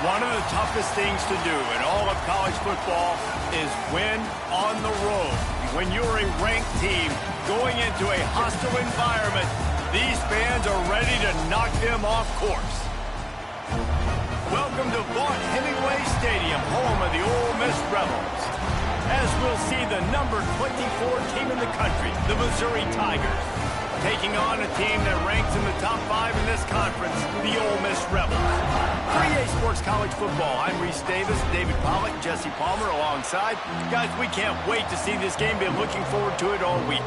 One of the toughest things to do in all of college football is win on the road. When you're a ranked team going into a hostile environment, these fans are ready to knock them off course. Welcome to Vaught-Hemingway Stadium, home of the Ole Miss Rebels. As we'll see the number 24 team in the country, the Missouri Tigers, taking on a team that ranks in the top 5 in this conference, the Ole Miss Rebels. For EA Sports College Football, I'm Reese Davis, David Pollack, Jesse Palmer alongside. Guys, we can't wait to see this game. Been looking forward to it all week.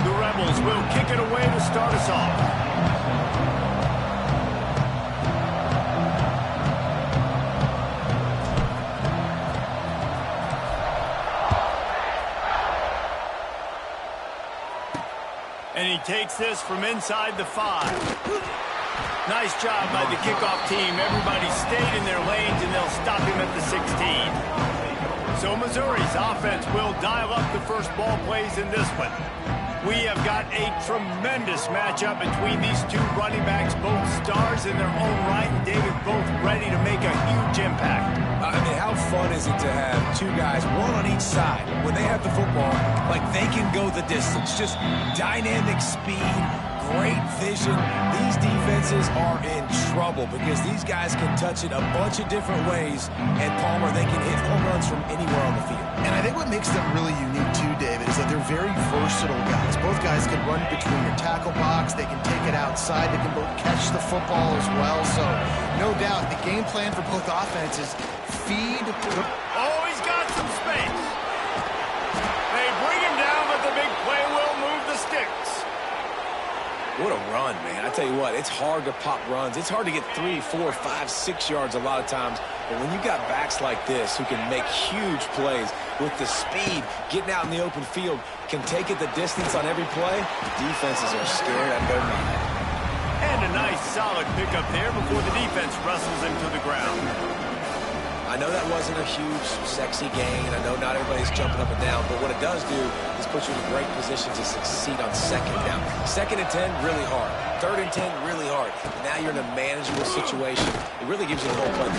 The Rebels will kick it away to start us off. And he takes this from inside the 5. Nice job by the kickoff team. Everybody stayed in their lanes, and they'll stop him at the 16. So Missouri's offense will dial up the first ball plays in this one. We have got a tremendous matchup between these two running backs, both stars in their own right, and David, both ready to make a huge impact. I mean, how fun is it to have two guys, one on each side, when they have the football, like they can go the distance. Just dynamic speed, great vision. These defenses are in trouble because these guys can touch it a bunch of different ways, and Palmer, they can hit home runs from anywhere on the field. And I think what makes them really unique too, David, is that they're very versatile guys. Both guys can run between your tackle box. They can take it outside. They can both catch the football as well. So, no doubt, the game plan for both offenses, feed. Oh, he's got some space. They bring him down, but the big play will move the sticks. What a run, man. I tell you what, it's hard to pop runs. It's hard to get 3, 4, 5, 6 yards a lot of times. But when you got backs like this who can make huge plays with the speed, getting out in the open field, can take it the distance on every play, defenses are scared out of their mind. And a nice solid pickup there before the defense wrestles him to the ground. I know that wasn't a huge, sexy gain. I know not everybody's jumping up and down, but what it does do is put you in a great position to succeed on second down. 2nd and 10, really hard. 3rd and 10, really hard. Now you're in a manageable situation. It really gives you a whole play.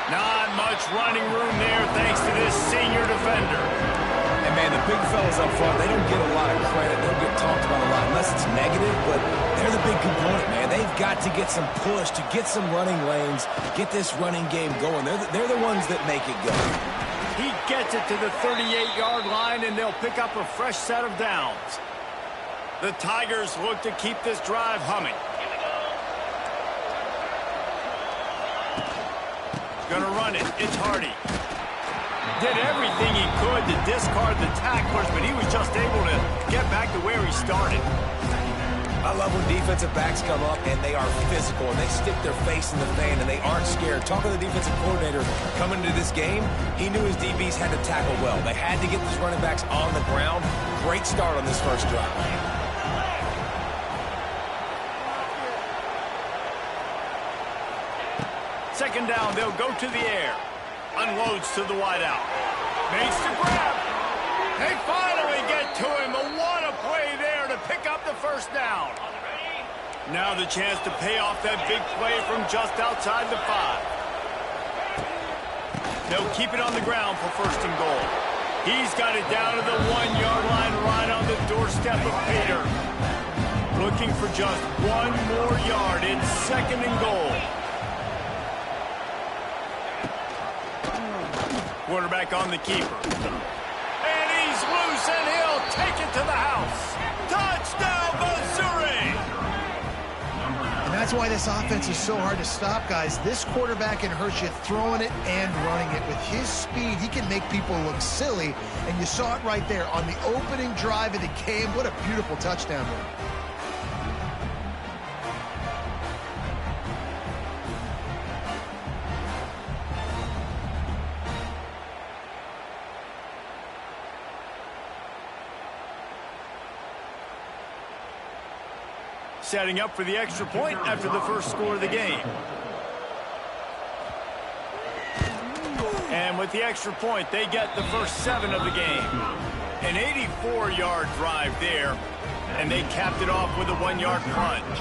Not much running room there thanks to this senior defender. And, man, the big fellas up front, they don't get a lot of credit. They don't get talked about a lot unless it's negative, but they're the big component, man. They've got to get some push, to get some running lanes, get this running game going. They're the ones that make it go. He gets it to the 38-yard line, and they'll pick up a fresh set of downs. The Tigers look to keep this drive humming. Gonna run it. It's Hardy. Did everything he could to discard the tacklers, but he was just able to get back to where he started. I love when defensive backs come up and they are physical and they stick their face in the fan and they aren't scared. Talking to the defensive coordinator coming into this game, he knew his DBs had to tackle well. They had to get these running backs on the ground. Great start on this first drive. 2nd down, they'll go to the air. Unloads to the wideout. Makes the grab. They finally get to him. But what a play there to pick up the first down. Now the chance to pay off that big play from just outside the 5. They'll keep it on the ground for 1st and goal. He's got it down to the 1-yard line right on the doorstep of Pater. Looking for just 1 more yard. It's 2nd and goal. Quarterback on the keeper. And he's loose, and he'll take it to the house. Touchdown, Missouri! And that's why this offense is so hard to stop, guys. This quarterback can hurt you throwing it and running it. With his speed, he can make people look silly. And you saw it right there on the opening drive of the game. What a beautiful touchdown there. Setting up for the extra point after the first score of the game. And with the extra point, they get the first 7 of the game. An 84-yard drive there, and they capped it off with a 1-yard plunge.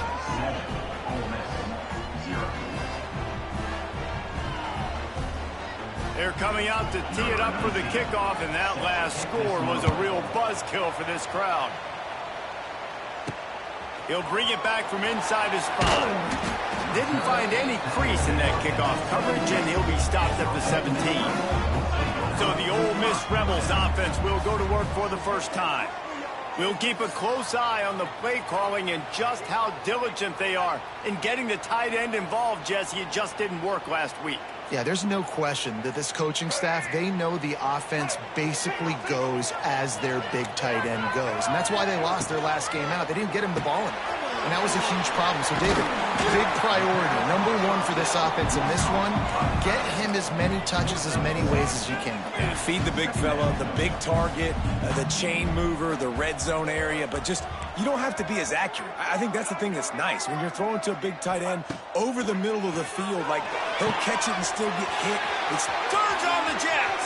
They're coming out to tee it up for the kickoff, and that last score was a real buzzkill for this crowd. He'll bring it back from inside his spot. Didn't find any crease in that kickoff coverage, and he'll be stopped at the 17. So the Ole Miss Rebels offense will go to work for the first time. We'll keep a close eye on the play calling and just how diligent they are in getting the tight end involved, Jesse. It just didn't work last week. Yeah, there's no question that this coaching staff, they know the offense basically goes as their big tight end goes. And that's why they lost their last game out. They didn't get him the ball in. And that was a huge problem. So, David, big priority. Number 1 for this offense in this one, get him as many touches, as many ways as you can. And feed the big fella, the big target, the chain mover, the red zone area. But just, you don't have to be as accurate. I think that's the thing that's nice. When you're throwing to a big tight end over the middle of the field, like, he'll catch it and still get hit. It's turns on the Jets.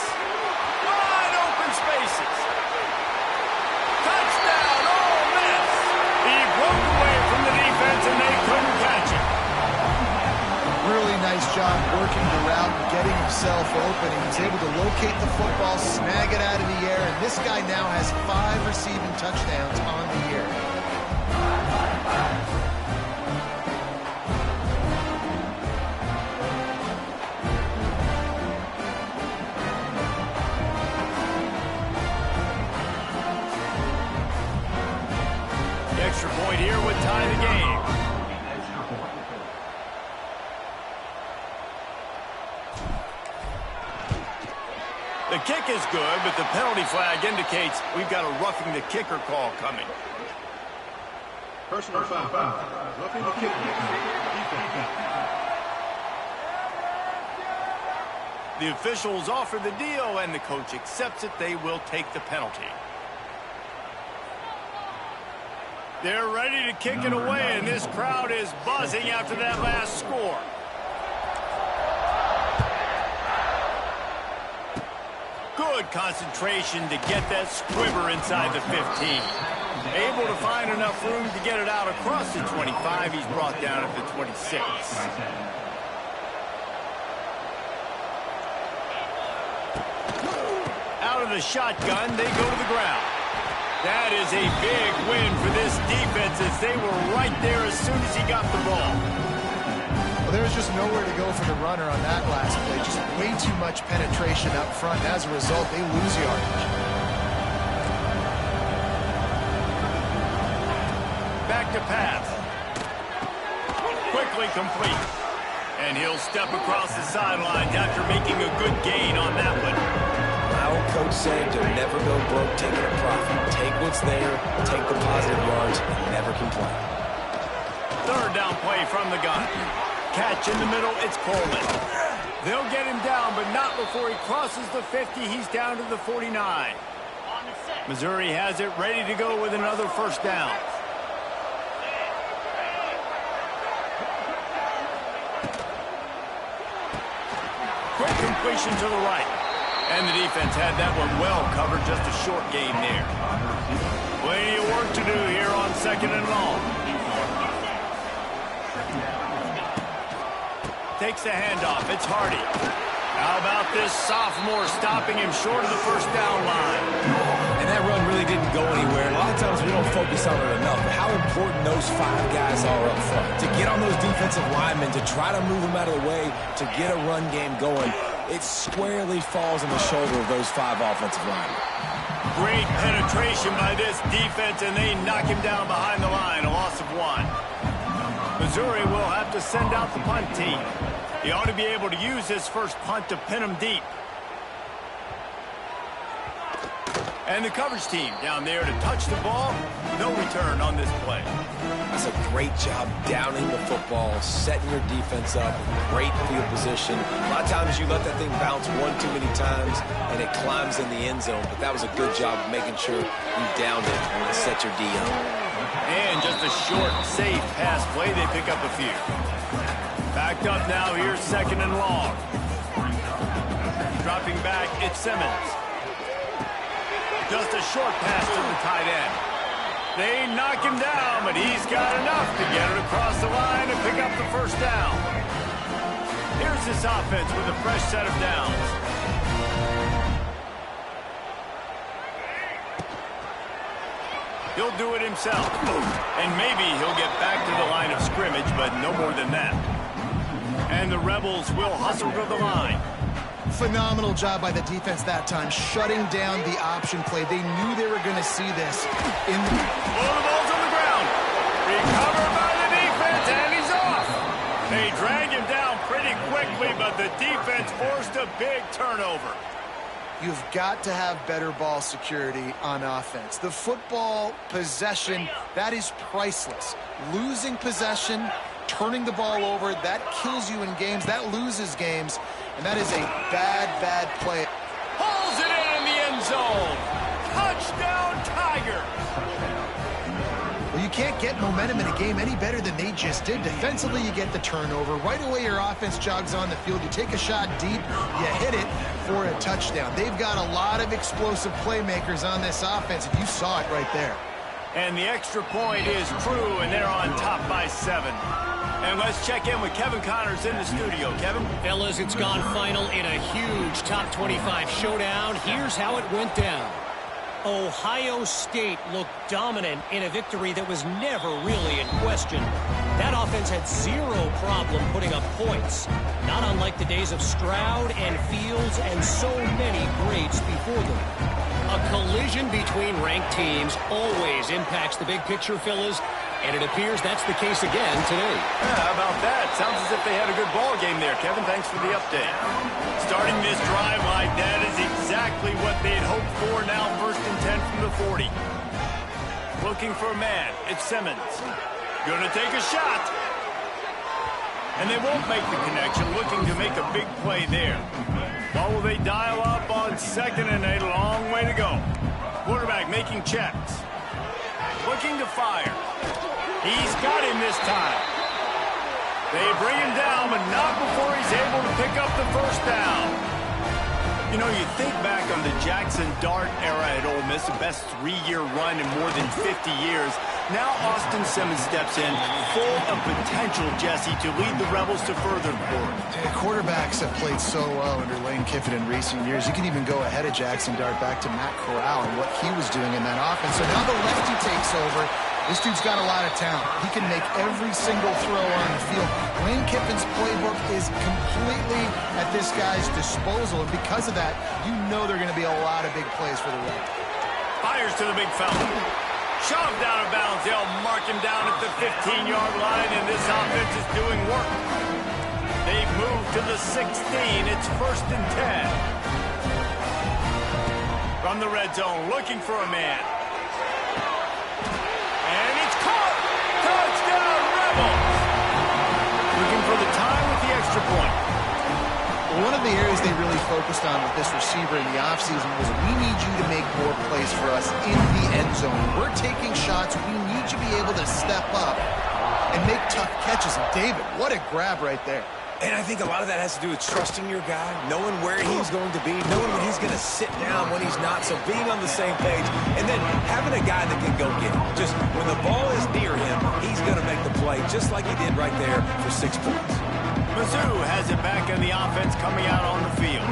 Wide open spaces. Touchdown, Ole Miss. He broke away from the defense, and they couldn't catch it. Really nice job working the route and getting himself open. He was able to locate the football, snag it out of the air, and this guy now has 5 receiving touchdowns on the year. The extra point here would tie the game. The kick is good, but the penalty flag indicates we've got a roughing the kicker call coming. Personal foul. Roughing the kicker. The officials offer the deal, and the coach accepts it. They will take the penalty. They're ready to kick it away, and this crowd is buzzing after that last score. Good concentration to get that squiver inside the 15. Able to find enough room to get it out across the 25. He's brought down at the 26. Out of the shotgun, they go to the ground. That is a big win for this defense as they were right there as soon as he got the ball. Well, there's just nowhere to go for the runner on that last play. Just way too much penetration up front. As a result, they lose yardage. Back to pass. Quickly complete. And he'll step across the sidelines after making a good gain on that one. My old coach said to never go broke taking a profit. Take what's there, take the positive yards, and never complain. Third down play from the gun. Catch in the middle, it's Coleman. They'll get him down, but not before he crosses the 50. He's down to the 49. Missouri has it ready to go with another first down. Quick completion to the right. And the defense had that one well covered, just a short gain there. Plenty of work to do here on 2nd and long. Takes the handoff. It's Hardy. How about this sophomore stopping him short of the first down line? And that run really didn't go anywhere. A lot of times we don't focus on it enough, but how important those 5 guys are up front. To get on those defensive linemen, to try to move them out of the way, to get a run game going, it squarely falls on the shoulder of those 5 offensive linemen. Great penetration by this defense, and they knock him down behind the line, a loss of 1. Missouri will have to send out the punt team. He ought to be able to use his first punt to pin him deep. And the coverage team down there to touch the ball. No return on this play. That's a great job downing the football, setting your defense up, great field position. A lot of times you let that thing bounce one too many times, and it climbs in the end zone. But that was a good job of making sure you downed it and set your D up. And just a short, safe pass play. They pick up a few. Backed up now. Here's 2nd and long. Dropping back, it's Simmons. Just a short pass to the tight end. They knock him down, but he's got enough to get it across the line and pick up the first down. Here's this offense with a fresh set of downs. He'll do it himself. And maybe he'll get back to the line of scrimmage, but no more than that. And the Rebels will hustle to the line. Phenomenal job by the defense that time, shutting down the option play. They knew they were going to see this. The ball's on the ground. Recovered by the defense, and he's off. They drag him down pretty quickly, but the defense forced a big turnover. You've got to have better ball security on offense. The football possession, that is priceless. Losing possession, turning the ball over, that kills you in games, that loses games, and that is a bad, bad play. Pulls it in the end zone. Touchdown, Tigers. Well, you can't get momentum in a game any better than they just did. Defensively, you get the turnover. Right away, your offense jogs on the field. You take a shot deep, you hit it for a touchdown. They've got a lot of explosive playmakers on this offense, and you saw it right there. And the extra point is true, and they're on top by 7. And let's check in with Kevin Connors in the studio. Kevin? Fellas, it's gone final in a huge top 25 showdown. Here's how it went down. Ohio State looked dominant in a victory that was never really in question. That offense had zero problem putting up points, not unlike the days of Stroud and Fields and so many greats before them. A collision between ranked teams always impacts the big picture, fellas, and it appears that's the case again today. Yeah, how about that? Sounds as if they had a good ball game there, Kevin. Thanks for the update. Starting this drive like that is exactly what they'd hoped for. Now 1st and 10 from the 40. Looking for a man. It's Simmons. Gonna take a shot. And they won't make the connection. Looking to make a big play there. What will they dial up on 2nd and a long way to go? Quarterback making checks. Looking to fire. He's got him this time. They bring him down, but not before he's able to pick up the first down. You know, you think back on the Jackson Dart era at Ole Miss, the best 3-year run in more than 50 years. Now Austin Simmons steps in, full of potential, Jesse, to lead the Rebels to further glory. Quarterbacks have played so well under Lane Kiffin in recent years. You can even go ahead of Jackson Dart back to Matt Corral and what he was doing in that offense. So now the lefty takes over. This dude's got a lot of talent. He can make every single throw on the field. Lane Kiffin's playbook is completely at this guy's disposal, and because of that, you know there are going to be a lot of big plays for the Rebels. Fires to the big fella. Shoved out of bounds. They'll mark him down at the 15-yard line, and this offense is doing work. They've moved to the 16. It's 1st and 10. From the red zone, looking for a man. And it's caught! Touchdown, Rebels! Looking for the tie with the extra point. One of the areas they really focused on with this receiver in the offseason was we need you to make more plays for us in the end zone. We're taking shots. We need you to be able to step up and make tough catches. And David, what a grab right there. And I think a lot of that has to do with trusting your guy, knowing where he's going to be, knowing when he's going to sit down, when he's not, so being on the same page, and then having a guy that can go get it. Just when the ball is near him, he's going to make the play, just like he did right there for 6 points. Mizzou has it back in the offense coming out on the field.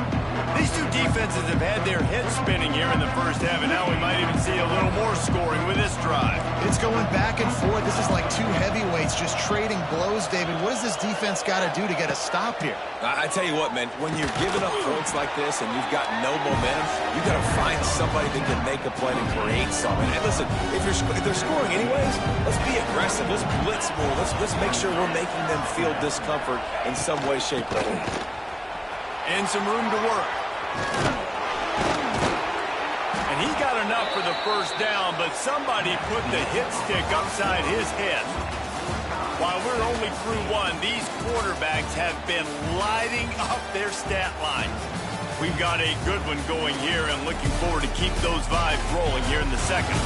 These two defenses have had their heads spinning here in the first half, and now we might even see a little more scoring with this drive. It's going back and forth. This is like two heavyweights just trading blows, David. What does this defense got to do to get a stop here? I tell you what, man, when you're giving up points like this and you've got no momentum, you got to find somebody that can make a play to create something. And listen, if they're scoring anyways, let's be aggressive. Let's blitz more. Let's make sure we're making them feel discomfort in some way, shape, or form. And some room to work. And he got enough for the first down, but somebody put the hit stick upside his head. While we're only through one, these quarterbacks have been lighting up their stat line. We've got a good one going here and looking forward to keep those vibes rolling here in the second.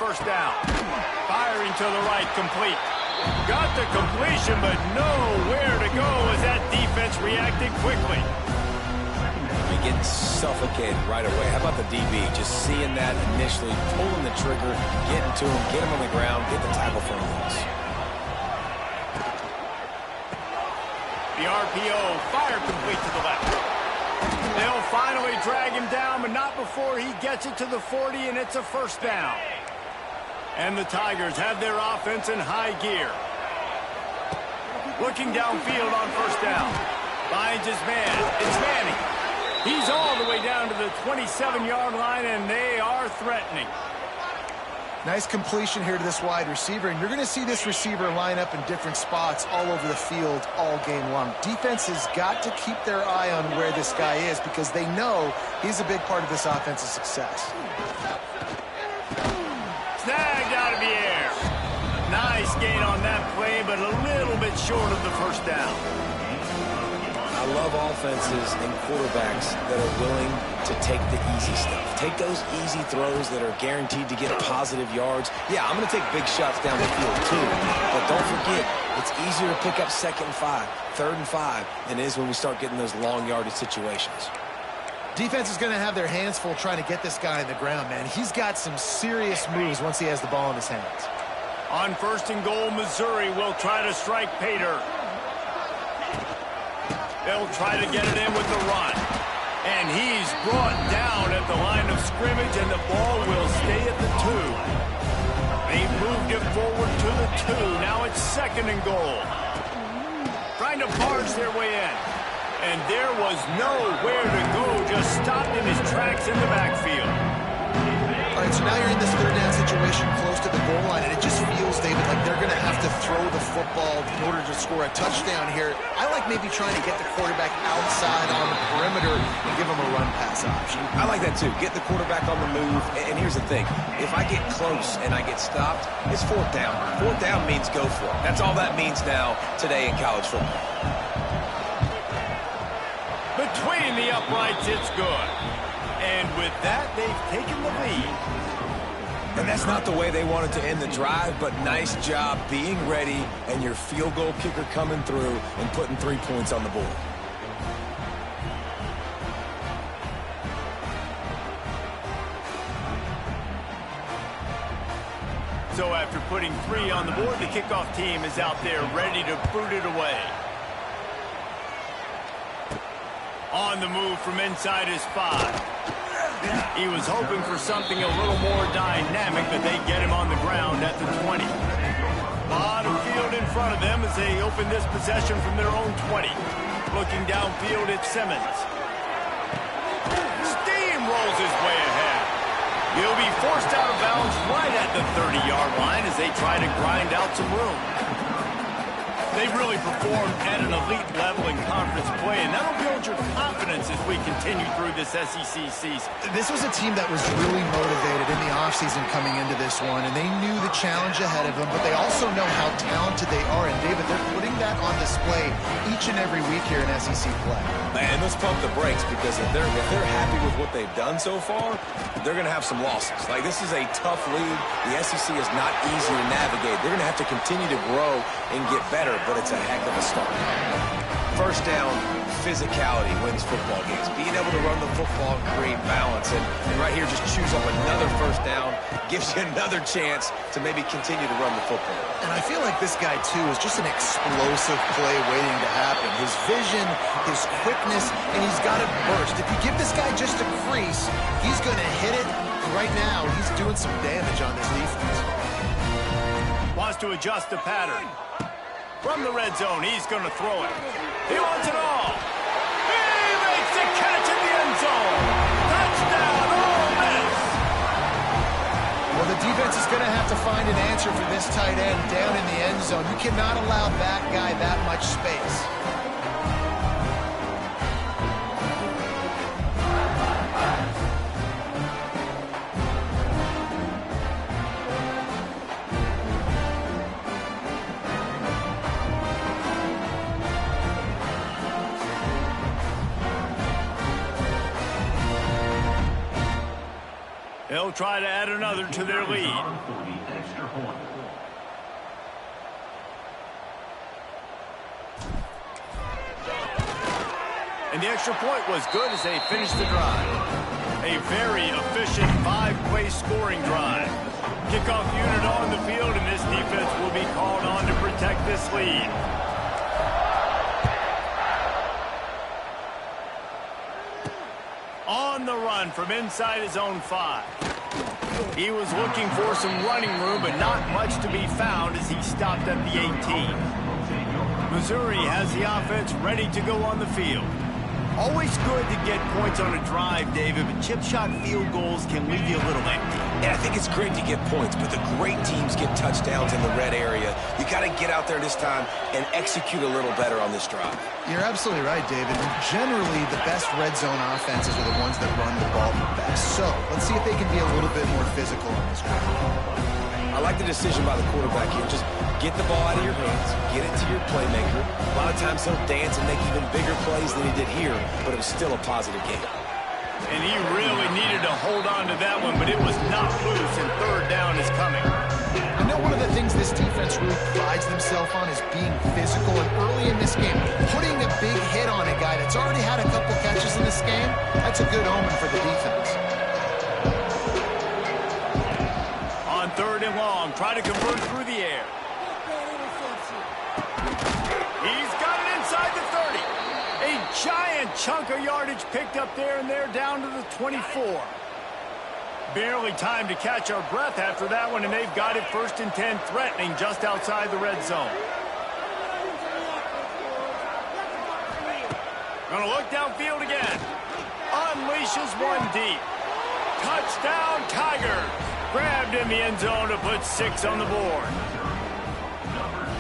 first down. Firing to the right, complete. Got the completion, but nowhere to go as that defense reacted quickly. Getting suffocated right away. How about the DB? Just seeing that initially, pulling the trigger, getting to him, get him on the ground, get the tackle for him. The RPO, fire complete to the left. They'll finally drag him down, but not before he gets it to the 40, and it's a first down. And the Tigers have their offense in high gear. Looking downfield on first down. Finds his man. It's Manning. He's all the way down to the 27-yard line, and they are threatening. Nice completion here to this wide receiver, and you're going to see this receiver line up in different spots all over the field all game long. Defense has got to keep their eye on where this guy is because they know he's a big part of this offense's success. Snagged out of the air. Nice gain on that play, but a little bit short of the first down. I love offenses and quarterbacks that are willing to take the easy stuff. Take those easy throws that are guaranteed to get positive yards. Yeah, I'm going to take big shots down the field too. But don't forget, it's easier to pick up 2nd and 5, 3rd and 5 than it is when we start getting those long yardage situations. Defense is going to have their hands full trying to get this guy on the ground, man. He's got some serious moves once he has the ball in his hands. On 1st and goal, Missouri will try to strike Pater. They'll try to get it in with the run. And he's brought down at the line of scrimmage, and the ball will stay at the 2. They moved it forward to the 2. Now it's 2nd and goal. Trying to barge their way in. And there was nowhere to go, just stopped in his tracks in the backfield. All right, so now you're in this 3rd down situation close to the goal line, and it just feels, David, like they're going to have to throw the football in order to score a touchdown here. I like maybe trying to get the quarterback outside on the perimeter and give him a run-pass option. I like that too. Get the quarterback on the move. And here's the thing. If I get close and I get stopped, it's 4th down. 4th down means go for it. That's all that means now today in college football. Between the uprights, it's good. And with that, they've taken the lead. And that's not the way they wanted to end the drive, but nice job being ready and your field goal kicker coming through and putting 3 points on the board. So after putting 3 on the board, the kickoff team is out there ready to boot it away. On the move from inside his 5. He was hoping for something a little more dynamic, but they get him on the ground at the 20. Lot of field in front of them as they open this possession from their own 20. Looking downfield at Simmons. Steamrolls his way ahead. He'll be forced out of bounds right at the 30-yard line as they try to grind out some room. They've really performed at an elite level in conference play, and that'll build your confidence as we continue through this SEC season. This was a team that was really motivated in the offseason coming into this one, and they knew the challenge ahead of them, but they also know how talented they are. And, David, they're putting that on display each and every week here in SEC play. Man, let's pump the brakes because if they're happy with what they've done so far, they're going to have some losses. Like, this is a tough league. The SEC is not easy to navigate. They're going to have to continue to grow and get better, but it's a heck of a start. First down, physicality wins football games. Being able to run the football and create balance. And right here, just choose up another first down, gives you another chance to maybe continue to run the football. And I feel like this guy, too, is just an explosive play waiting to happen. His vision, his quickness, and he's got it burst. If you give this guy just a crease, he's going to hit it. And right now, he's doing some damage on this defense. Wants to adjust the pattern. From the red zone, he's going to throw it. He wants it all. He makes the catch in the end zone. Touchdown, Ole Miss. Well, the defense is going to have to find an answer for this tight end down in the end zone. You cannot allow that guy that much space. they'll try to add another to their lead. And the extra point was good as they finished the drive. A very efficient 5-play scoring drive. Kickoff unit on the field, and this defense will be called on to protect this lead. On the run from inside his own 5. He was looking for some running room, but not much to be found as he stopped at the 18. Missouri has the offense ready to go on the field. Always good to get points on a drive, David, but chip shot field goals can leave you a little empty. Yeah, I think it's great to get points, but the great teams get touchdowns in the red area. You got to get out there this time and execute a little better on this drive. You're absolutely right, David. Generally, the best red zone offenses are the ones that run the ball the best. So let's see if they can be a little bit more physical on this drive. I like the decision by the quarterback here. Just get the ball out of your hands, get it to your playmaker. A lot of times he'll dance and make even bigger plays than he did here, but it was still a positive game. And he really needed to hold on to that one, but it was not loose, and third down is coming. I know one of the things this defense really prides themselves on is being physical, and early in this game, putting a big hit on a guy that's already had a couple catches in this game, that's a good omen for the defense. On third and long, try to convert through the air. He's got it inside the 30. A giant chunk of yardage picked up there, and they're down to the 24. Barely time to catch our breath after that one, and they've got it 1st and 10, threatening just outside the red zone. Gonna look downfield again. Unleashes one deep. Touchdown, Tigers. Grabbed in the end zone to put 6 on the board.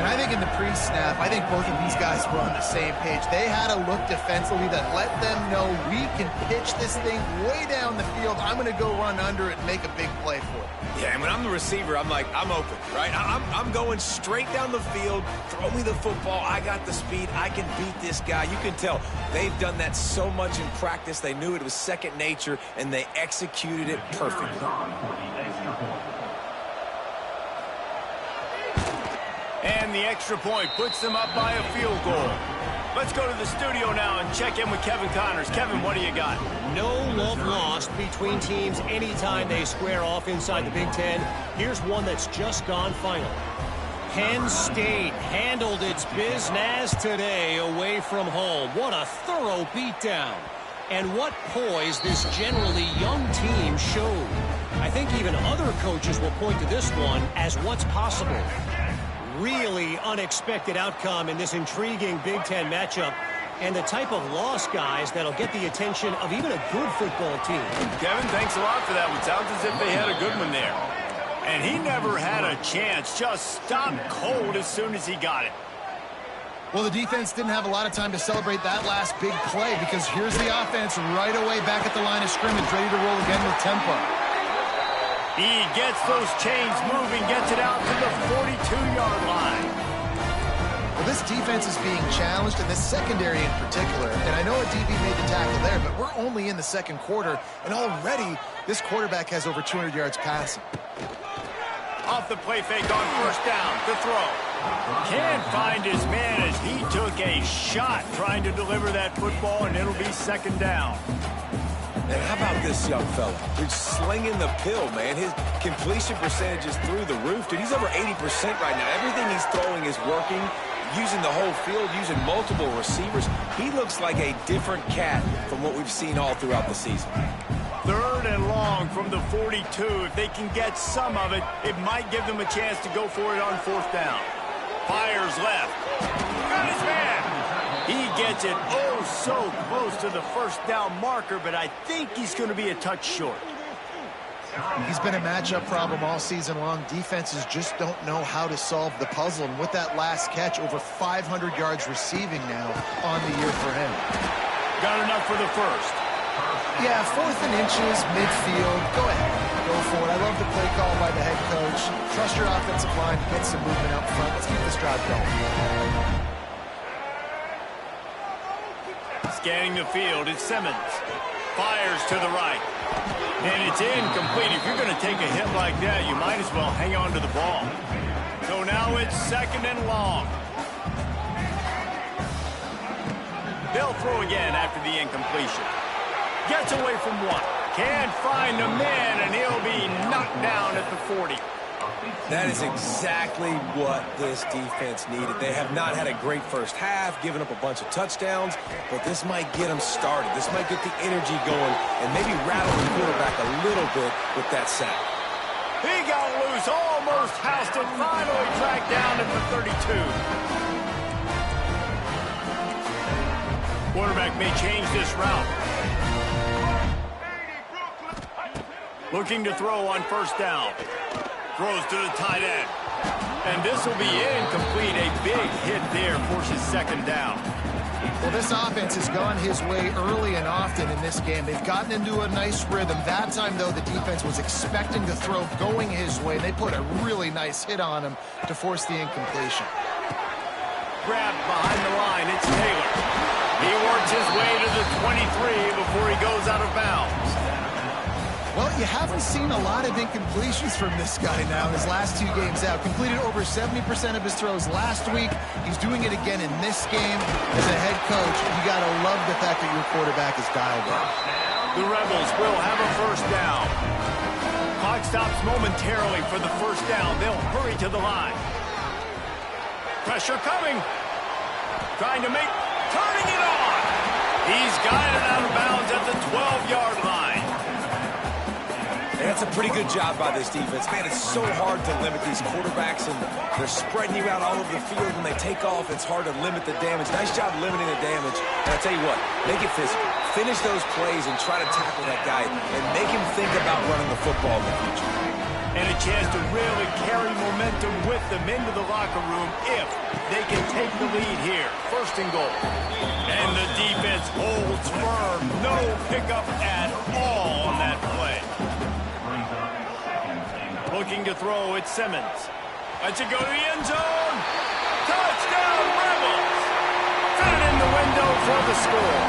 And I think in the pre-snap, I think both of these guys were on the same page. They had a look defensively that let them know we can pitch this thing way down the field. I'm going to go run under it and make a big play for it. Yeah, and when I'm the receiver, I'm like, I'm open, right? I'm going straight down the field. Throw me the football. I got the speed. I can beat this guy. You can tell they've done that so much in practice. They knew it was second nature, and they executed it perfectly. And the extra point puts them up by a field goal. Let's go to the studio now and check in with Kevin Connors. Kevin, what do you got? No love lost between teams anytime they square off inside the Big Ten. Here's one that's just gone final. Penn State handled its business today away from home. What a thorough beatdown. And what poise this generally young team showed. I think even other coaches will point to this one as what's possible. Really unexpected outcome in this intriguing Big Ten matchup, and the type of loss, guys, that'll get the attention of even a good football team. Kevin, thanks a lot for that one. Sounds as if they had a good one there. And he never had a chance. Just stopped cold as soon as he got it. Well, the defense didn't have a lot of time to celebrate that last big play, because here's the offense right away back at the line of scrimmage, ready to roll again with tempo. He gets those chains moving, gets it out to the 42-yard line. Well, this defense is being challenged, and this secondary in particular. And I know a DB made the tackle there, but we're only in the second quarter, and already this quarterback has over 200 yards passing. Off the play fake on first down, the throw. Can't find his man as he took a shot trying to deliver that football, and it'll be second down. And how about this young fella? He's slinging the pill, man. His completion percentage is through the roof. Dude, he's over 80% right now. Everything he's throwing is working, using the whole field, using multiple receivers. He looks like a different cat from what we've seen all throughout the season. Third and long from the 42. If they can get some of it, it might give them a chance to go for it on fourth down. Fires left. Got his man. He gets it oh so close to the first down marker, but I think he's going to be a touch short. He's been a matchup problem all season long. Defenses just don't know how to solve the puzzle. And with that last catch, over 500 yards receiving now on the year for him. Got enough for the first. Yeah, 4th and inches, midfield. Go ahead. Go for it. I love the play call by the head coach. Trust your offensive line to get some movement out front. Let's keep this drive going. Scanning the field, it's Simmons. Fires to the right. And it's incomplete. If you're going to take a hit like that, you might as well hang on to the ball. So now it's 2nd and long. They'll throw again after the incompletion. Gets away from one. Can't find the man, and he'll be knocked down at the 40. That is exactly what this defense needed. They have not had a great first half, given up a bunch of touchdowns, but this might get them started. This might get the energy going and maybe rattle the quarterback a little bit with that sack. He got loose, almost housed it, finally tracked down at the 32. Quarterback may change this route. Looking to throw on 1st down. Throws to the tight end. And this will be incomplete. A big hit there forces 2nd down. Well, this offense has gone his way early and often in this game. They've gotten into a nice rhythm. That time, though, the defense was expecting to throw going his way. They put a really nice hit on him to force the incompletion. Grabbed behind the line. It's Taylor. He works his way to the 23 before he goes out of bounds. Well, you haven't seen a lot of incompletions from this guy now his last 2 games out. Completed over 70% of his throws last week. He's doing it again in this game. As a head coach, you got to love the fact that your quarterback is dialed in. The Rebels will have a 1st down. Clock stops momentarily for the 1st down. They'll hurry to the line. Pressure coming. Turning it on. He's guided out of bounds at the 12-yard line. And that's a pretty good job by this defense. Man, it's so hard to limit these quarterbacks, and they're spreading you out all over the field. When they take off, it's hard to limit the damage. Nice job limiting the damage. And I'll tell you what, make it physical. Finish those plays and try to tackle that guy and make him think about running the football in the future. And a chance to really carry momentum with them into the locker room if they can take the lead here. 1st and goal. And the defense holds firm. No pickup at all on that play. Looking to throw, it's Simmons. Lets it go to the end zone. Touchdown, Rebels! Fit it in the window for the score.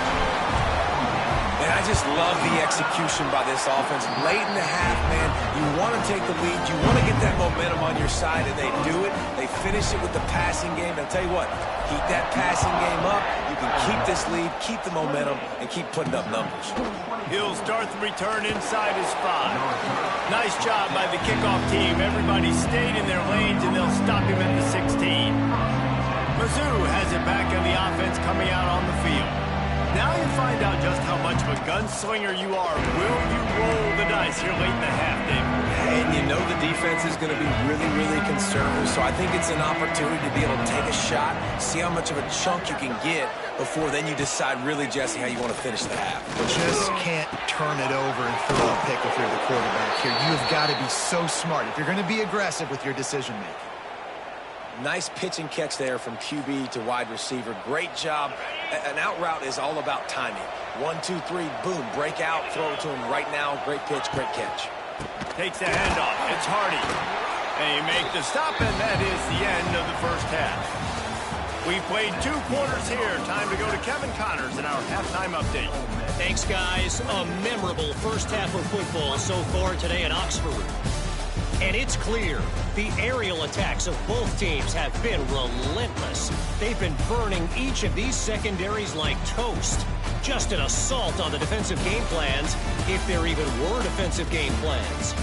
And I just love the execution by this offense. Late in the half, man, you want to take the lead. You want to get that momentum on your side, and they do it. They finish it with the passing game. And I'll tell you what, keep that passing game up. You can keep this lead, keep the momentum, and keep putting up numbers. He'll start the return inside his 5. Nice job by the kickoff team. Everybody stayed in their lanes, and they'll stop him at the 16. Mizzou has it back on the offense coming out on the field. Now you find out just how much of a gunslinger you are. Will you roll the dice here late in the half, David? And you know the defense is going to be really, really conservative. So I think it's an opportunity to be able to take a shot, see how much of a chunk you can get before then you decide really, Jesse, how you want to finish the half. Just can't turn it over and throw a pick if you're the quarterback here. You've got to be so smart if you're going to be aggressive with your decision-making. Nice pitch and catch there from QB to wide receiver. Great job. An out route is all about timing. 1, 2, 3, boom, break out, throw it to him right now. Great pitch, great catch. Takes the handoff. It's Hardy. They make the stop, and that is the end of the 1st half. We've played 2 quarters here. Time to go to Kevin Connors in our halftime update. Thanks, guys. A memorable 1st half of football so far today in Oxford. And it's clear, the aerial attacks of both teams have been relentless. They've been burning each of these secondaries like toast. Just an assault on the defensive game plans, if there even were defensive game plans.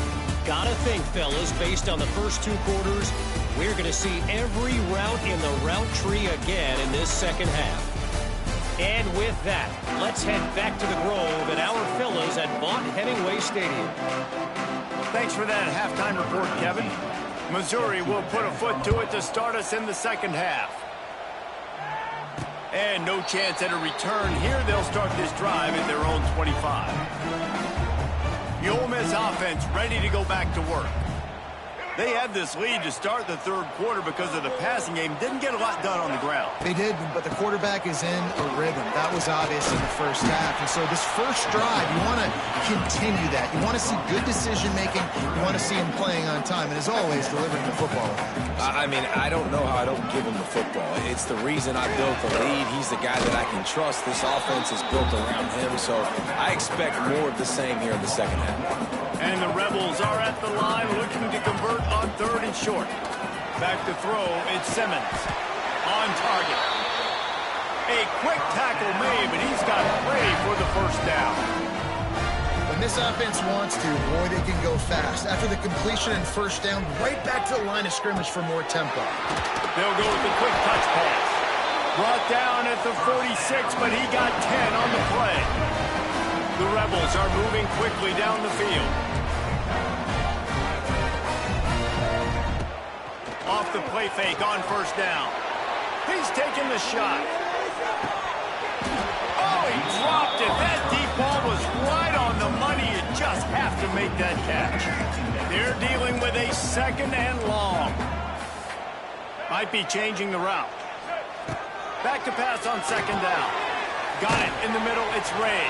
Gotta think, fellas, based on the first 2 quarters, we're gonna see every route in the route tree again in this 2nd half. And with that, let's head back to the Grove and our fellas at Vaught Hemingway Stadium. Thanks for that halftime report, Kevin. Missouri will put a foot to it to start us in the 2nd half. And no chance at a return here. They'll start this drive at their own 25. The Ole Miss offense ready to go back to work. They had this lead to start the third quarter because of the passing game. Didn't get a lot done on the ground. They did, but the quarterback is in a rhythm. That was obvious in the first half. And so this first drive, you want to continue that. You want to see good decision-making. You want to see him playing on time. And as always, delivering the football. I mean, I don't know how I don't give him the football. It's the reason I built the lead. He's the guy that I can trust. This offense is built around him. So I expect more of the same here in the second half. And the Rebels are at the line looking to convert on third and short. Back to throw, it's Simmons. On target. A quick tackle made, but he's got Bray for the first down. When this offense wants to, boy, they can go fast. After the completion and first down, right back to the line of scrimmage for more tempo. They'll go with the quick touch pass. Brought down at the 46, but he got 10 on the play. The Rebels are moving quickly down the field. Off the play fake on first down. He's taking the shot. Oh, he dropped it. That deep ball was right on the money. You just have to make that catch. They're dealing with a second and long. Might be changing the route. Back to pass on second down. Got it in the middle. It's Ray.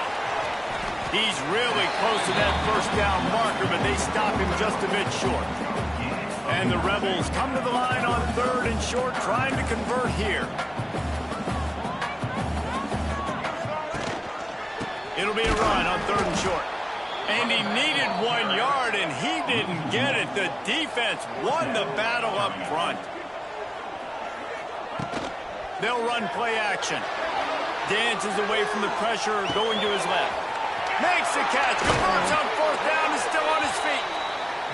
He's really close to that first down marker, but they stop him just a bit short. And the Rebels come to the line on third and short, trying to convert here. It'll be a run on third and short. And he needed 1 yard, and he didn't get it. The defense won the battle up front. They'll run play action. Dances away from the pressure, going to his left. Makes the catch, converts on fourth down, is still on his feet.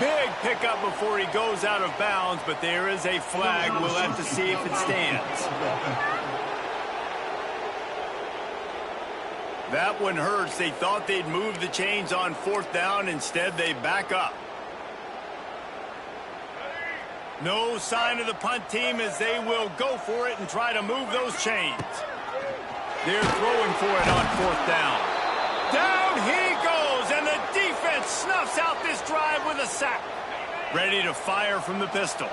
Big pickup before he goes out of bounds, but there is a flag. We'll have to see if it stands. That one hurts. They thought they'd move the chains on fourth down. Instead, they back up. No sign of the punt team as they will go for it and try to move those chains. They're throwing for it on fourth down. Down he goes, and the defense snuffs out this drive with a sack. Ready to fire from the pistol.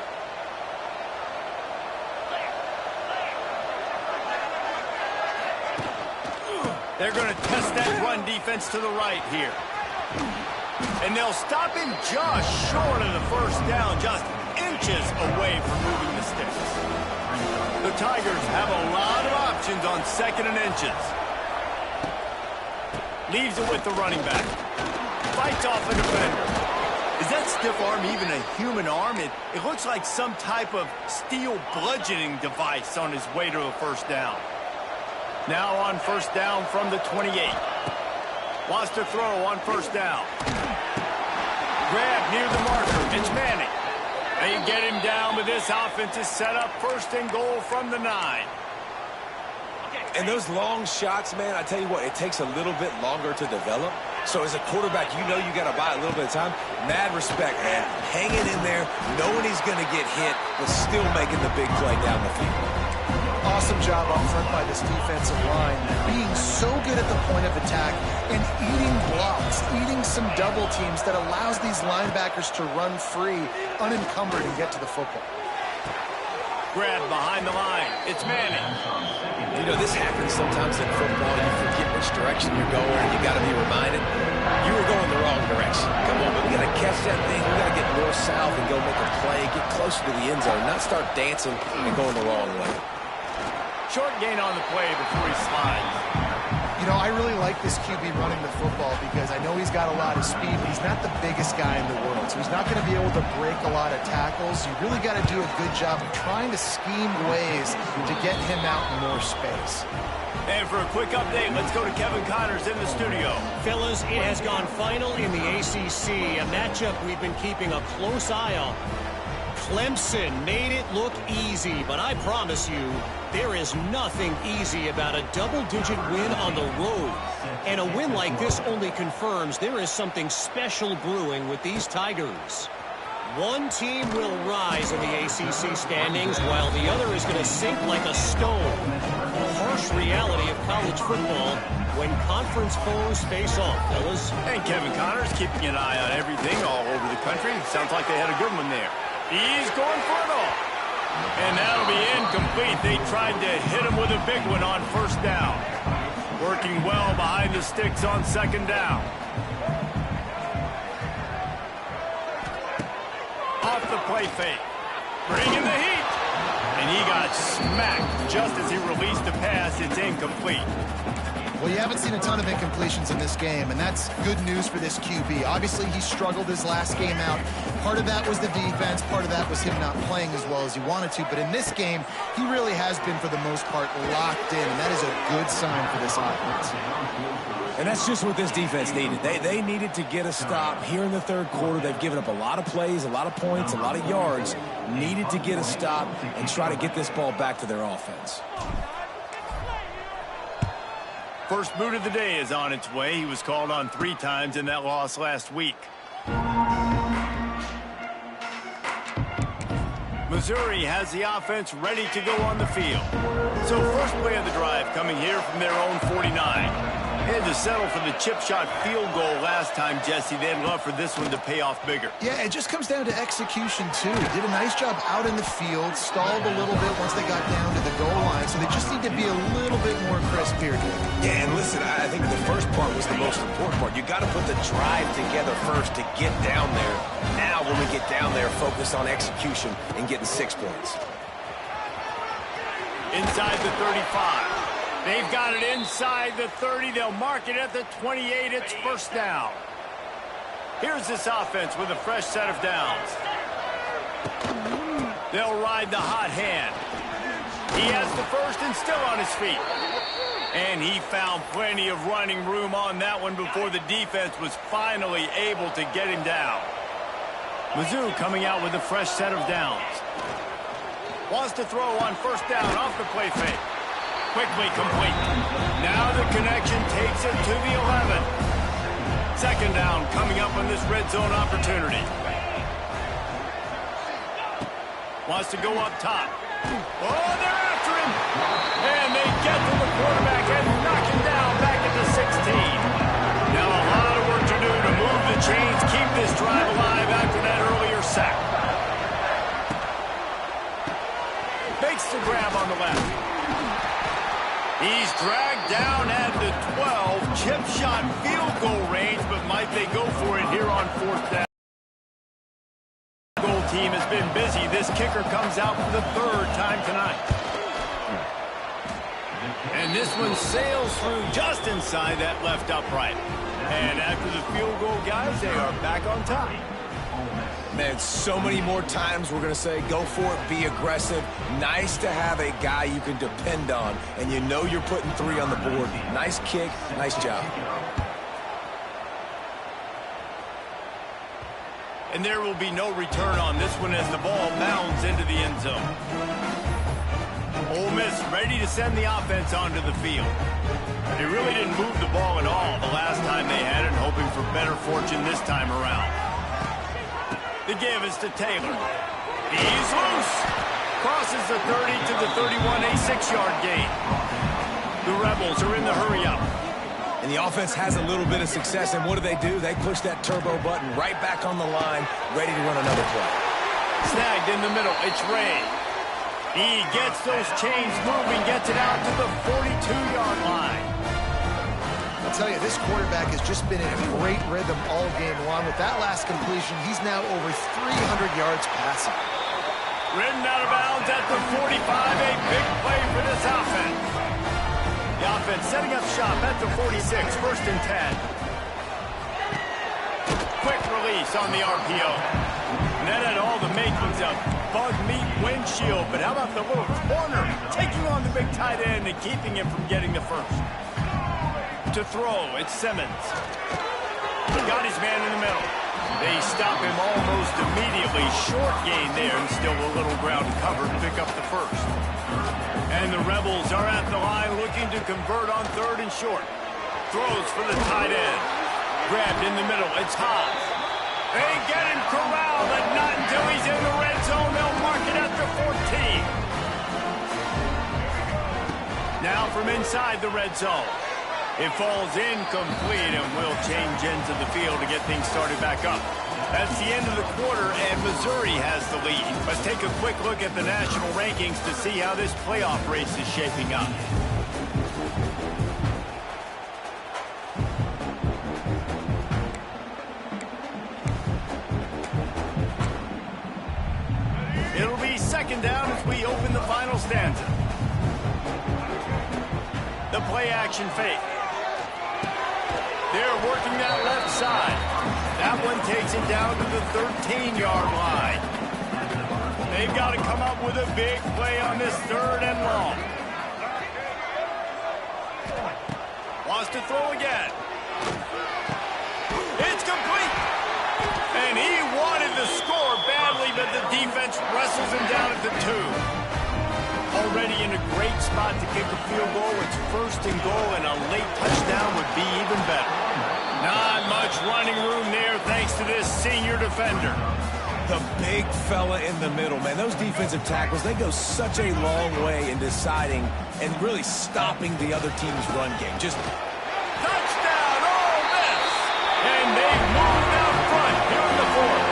They're going to test that run defense to the right here. And they'll stop him just short of the first down, just inches away from moving the sticks. The Tigers have a lot of options on second and inches. Leaves it with the running back. Fights off a defender. Is that stiff arm even a human arm? It looks like some type of steel bludgeoning device on his way to a first down. Now on first down from the 28. Wants to throw on first down. Grab near the marker. It's Manning. They get him down, but this offense is set up first and goal from the 9. And those long shots, man, I tell you what, it takes a little bit longer to develop. So as a quarterback, you know you got to buy a little bit of time. Mad respect, man. Hanging in there, knowing he's going to get hit, but still making the big play down the field. Awesome job up front by this defensive line, being so good at the point of attack and eating blocks, eating some double teams that allows these linebackers to run free, unencumbered, and get to the football. Grab behind the line. It's Manning. You know, this happens sometimes in football. You forget which direction you're going, and you got to be reminded you were going the wrong direction. Come on, but we got to catch that thing. We got to get north-south and go make a play, get closer to the end zone, not start dancing and going the wrong way. Short gain on the play before he slides. You know, I really like this QB running the football because I know he's got a lot of speed, but he's not the biggest guy in the world. So he's not going to be able to break a lot of tackles. You really got to do a good job of trying to scheme ways to get him out in more space. And for a quick update, let's go to Kevin Connors in the studio. Fellas, it has gone final in the ACC, a matchup we've been keeping a close eye on. Clemson made it look easy, but I promise you, there is nothing easy about a double-digit win on the road. And a win like this only confirms there is something special brewing with these Tigers. One team will rise in the ACC standings, while the other is going to sink like a stone. The harsh reality of college football when conference foes face off, fellas. And Kevin Connors keeping an eye on everything all over the country. Sounds like they had a good one there. He's going for it all. And that'll be incomplete. They tried to hit him with a big one on first down. Working well behind the sticks on second down. Off the play fake. Bringing the heat. And he got smacked just as he released the pass. It's incomplete. Well, you haven't seen a ton of incompletions in this game, and that's good news for this QB. Obviously, he struggled his last game out. Part of that was the defense. Part of that was him not playing as well as he wanted to. But in this game, he really has been, for the most part, locked in, and that is a good sign for this offense. And that's just what this defense needed. They needed to get a stop here in the third quarter. They've given up a lot of plays, a lot of points, a lot of yards. Needed to get a stop and try to get this ball back to their offense. First boot of the day is on its way. He was called on 3 times in that loss last week. Missouri has the offense ready to go on the field. So first play of the drive coming here from their own 49. They had to settle for the chip shot field goal last time, Jesse. They'd love for this one to pay off bigger. Yeah, it just comes down to execution, too. Did a nice job out in the field, stalled a little bit once they got down to the goal line, so they just need to be a little bit more crisp here. Yeah, and listen, I think the first part was the most important part. You got to put the drive together first to get down there. Now, when we get down there, focus on execution and getting 6 points. Inside the 35. They've got it inside the 30. They'll mark it at the 28. It's first down. Here's this offense with a fresh set of downs. They'll ride the hot hand. He has the first and still on his feet. And he found plenty of running room on that one before the defense was finally able to get him down. Mizzou coming out with a fresh set of downs. Wants to throw on first down off the play fake. Quickly complete. Now the connection takes it to the 11. Second down coming up on this red zone opportunity. Wants to go up top. Oh, they're after him. And they get to the quarterback and knock him down back at the 16. Now a lot of work to do to move the chains, keep this drive alive after that earlier sack. Makes the grab on the left. He's dragged down at the 12. Chip shot field goal range, but might they go for it here on fourth down? The goal team has been busy. This kicker comes out for the 3rd time tonight. And this one sails through just inside that left upright. And after the field goal, guys, they are back on top. Man, so many more times we're going to say, go for it, be aggressive. Nice to have a guy you can depend on, and you know you're putting 3 on the board. Nice kick, nice job. And there will be no return on this one as the ball bounds into the end zone. Ole Miss ready to send the offense onto the field. They really didn't move the ball at all the last time they had it, hoping for better fortune this time around. The give is to Taylor. He's loose. Crosses the 30 to the 31, a 6-yard gain. The Rebels are in the hurry-up. And the offense has a little bit of success, and what do? They push that turbo button right back on the line, ready to run another play. Snagged in the middle. It's Ray. He gets those chains moving, gets it out to the 42-yard line. I'll tell you, this quarterback has just been in a great rhythm all game long. With that last completion, he's now over 300 yards passing. Ridden out of bounds at the 45, a big play for this offense. The offense setting up shop at the 46, 1st and 10. Quick release on the RPO. And that had all the makings of bug meat windshield, but how about the little corner taking on the big tight end and keeping him from getting the first? To throw, it's Simmons. He got his man in the middle. They stop him almost immediately. Short gain there, and still a little ground cover to pick up the first. And the Rebels are at the line looking to convert on 3rd and short. Throws for the tight end. Grabbed in the middle, it's Hobbs. They get him corralled, but not until he's in the red zone. They'll mark it at the 14. Now from inside the red zone. It falls incomplete, and we'll change into the field to get things started back up. That's the end of the quarter, and Missouri has the lead. Let's take a quick look at the national rankings to see how this playoff race is shaping up. It'll be second down as we open the final stanza. The play action fake. They're working that left side. That one takes it down to the 13-yard line. They've got to come up with a big play on this third and long. Wants to throw again. It's complete. And he wanted to score badly, but the defense wrestles him down at the 2. Already in a great spot to kick a field goal. It's first and goal, and a late touchdown would be even better. Not much running room there thanks to this senior defender. The big fella in the middle, man. Those defensive tackles, they go such a long way in deciding and really stopping the other team's run game. Just touchdown, Ole Miss! And they moved out front here in the fourth.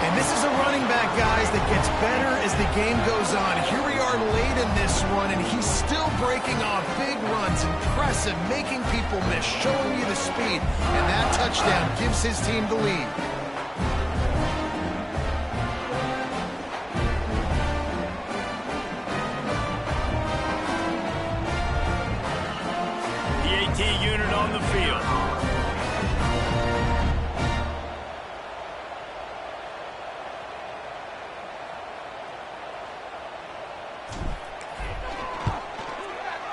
And this is a running back, guys, that gets better as the game goes on. Here we are late in this one, and he's still breaking off big runs. Impressive, making people miss, showing you the speed. And that touchdown gives his team the lead. The AT unit on the field.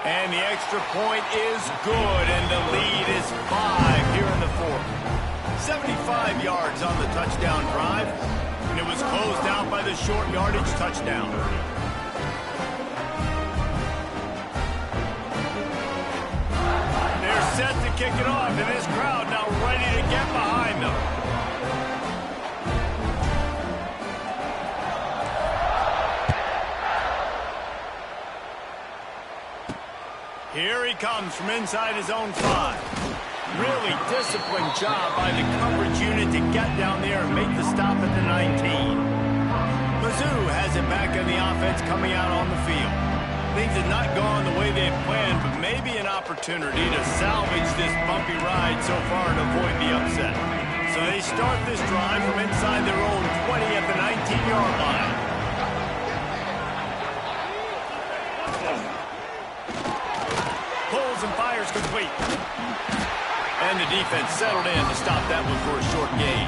And the extra point is good, and the lead is 5 here in the fourth. 75 yards on the touchdown drive, and it was closed out by the short yardage touchdown. They're set to kick it off, and this crowd now ready to get behind them. Here he comes from inside his own 5. Really disciplined job by the coverage unit to get down there and make the stop at the 19. Mizzou has it back on the offense coming out on the field. Things have not gone the way they had planned, but maybe an opportunity to salvage this bumpy ride so far and avoid the upset. So they start this drive from inside their own 20 at the 19-yard line. Pulls and fires complete. And the defense settled in to stop that one for a short gain.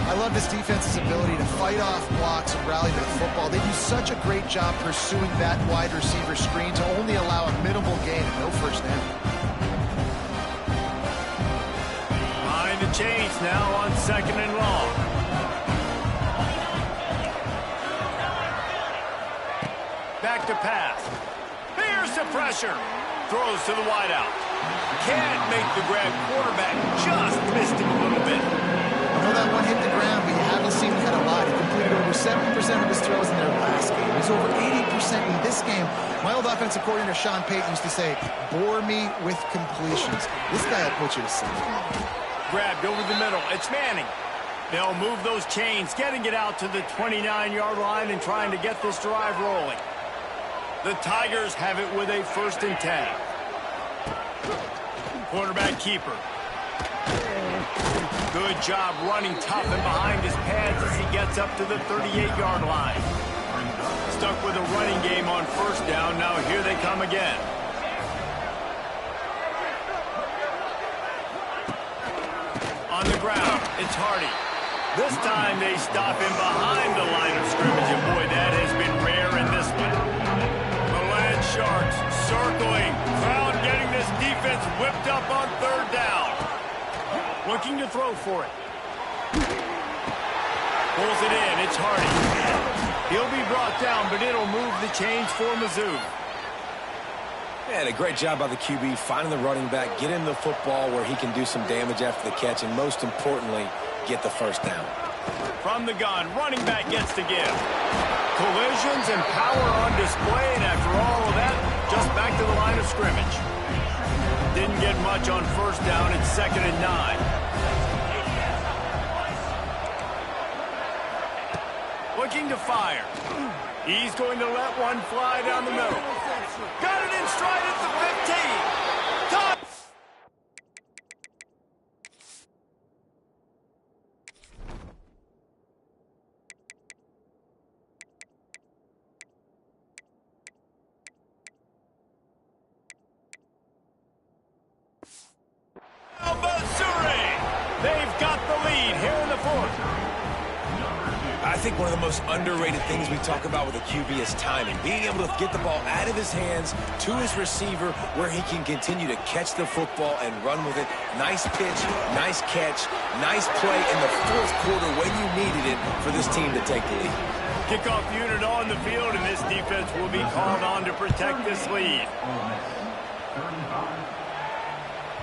I love this defense's ability to fight off blocks and rally to the football. They do such a great job pursuing that wide receiver screen to only allow a minimal gain and no first down. Behind the chains now on second and long. Back to pass. Here's the pressure. Throws to the wideout. Can't make the grab. Quarterback just missed him a little bit. I know that one hit the ground, but you haven't seen him hit a lot. He completed over 70% of his throws in their last game. He's over 80% in this game. My old offensive coordinator, Sean Payton, used to say, bore me with completions. This guy will put you to sleep. Grabbed over the middle. It's Manning. They'll move those chains, getting it out to the 29-yard line and trying to get this drive rolling. The Tigers have it with a 1st and 10. Quarterback keeper. Good job running tough and behind his pads as he gets up to the 38-yard line. Stuck with a running game on 1st down. Now here they come again. On the ground, it's Hardy. This time they stop him behind the line of scrimmage, and boy, that has been rare in this one. The Land Sharks circling. Crowd getting this defense whipped up on 3rd down. Looking to throw for it. Pulls it in. It's Hardy. He'll be brought down, but it'll move the chains for Mizzou. Man, a great job by the QB, finding the running back, get him the football where he can do some damage after the catch, and most importantly, get the 1st down. From the gun, running back gets to give. Collisions and power on display, and after all of that, just back to the line of scrimmage. Didn't get much on 1st down. It's 2nd and 9. looking to fire. He's going to let one fly down the middle. Got it in stride at the 15. Touch! They've got the lead here in the fourth. I think one of the most underrated things we talk about with a QB is timing. Being able to get the ball out of his hands to his receiver where he can continue to catch the football and run with it. Nice pitch, nice catch, nice play in the fourth quarter when you needed it for this team to take the lead. Kickoff unit on the field, and this defense will be called on to protect this lead.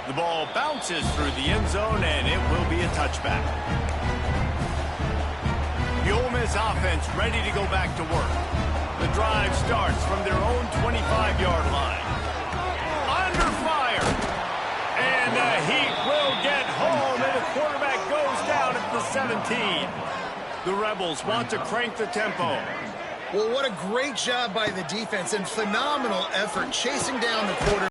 The ball bounces through the end zone, and it will be a touchback. The Ole Miss offense ready to go back to work. The drive starts from their own 25-yard line. Under fire. And the Heat will get home, and the quarterback goes down at the 17. The Rebels want to crank the tempo. Well, what a great job by the defense and phenomenal effort chasing down the quarterback.